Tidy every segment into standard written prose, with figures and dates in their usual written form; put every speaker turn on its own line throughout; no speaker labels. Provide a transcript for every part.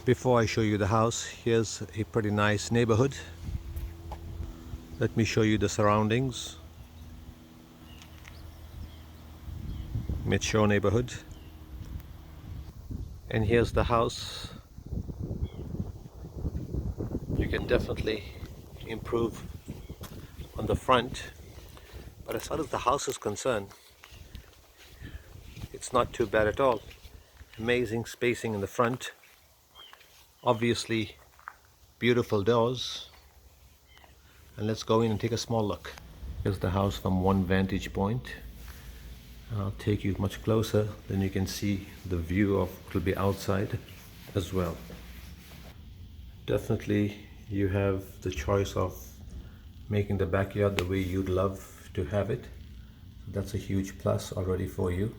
Before I show you the house, here's a pretty nice neighborhood. Let me show you the surroundings. Mid-shore neighborhood. And here's the house. You can definitely improve on the front, but as far as the house is concerned, it's not too bad at all. Amazing spacing in the front. Obviously, beautiful doors. And let's go in and take a small look. Here's the house from one vantage point. I'll take you much closer, then you can see the view of what will be outside as well. Definitely you have the choice of making the backyard the way you'd love to have it. That's a huge plus already for you.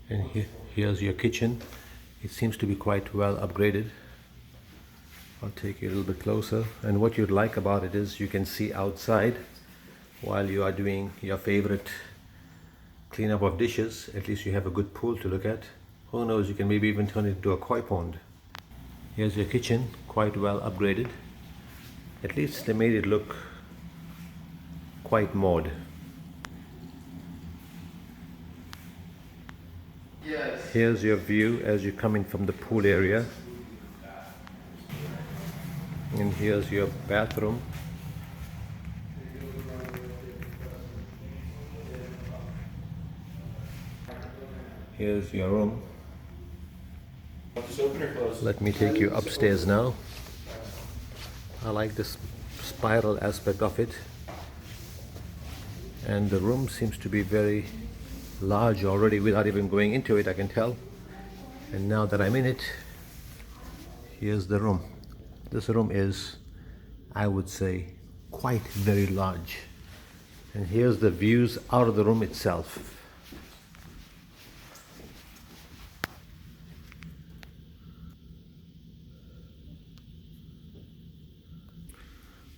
And here's your kitchen. It seems to be quite well upgraded. I'll take you a little bit closer, and what you'd like about it is you can see outside while you are doing your favorite cleanup of dishes. At least you have a good pool to look at. Who knows, you can maybe even turn it into a koi pond. Here's your kitchen, quite well upgraded. At least they made it look quite mod. Yes. Here's your view as you're coming from the pool area. And here's your bathroom. Here's your room. Let me take you upstairs now. I like this spiral aspect of it. And the room seems to be very large already without even going into it, I can tell. And now that I'm in it, here's the room. This room is, I would say, quite very large. And here's the views out of the room itself.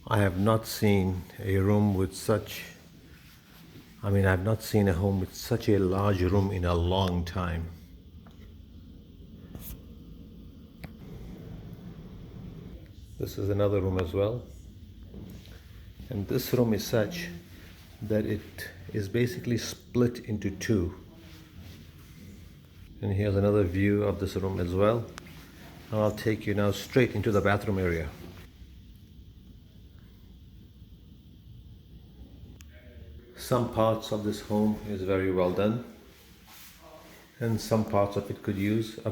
I have not seen a room with such, I've not seen a home with such a large room in a long time. This is another room as well. And this room is such that it is basically split into two. And here's another view of this room as well. And I'll take you now straight into the bathroom area. Some parts of this home is very well done, and some parts of it could use a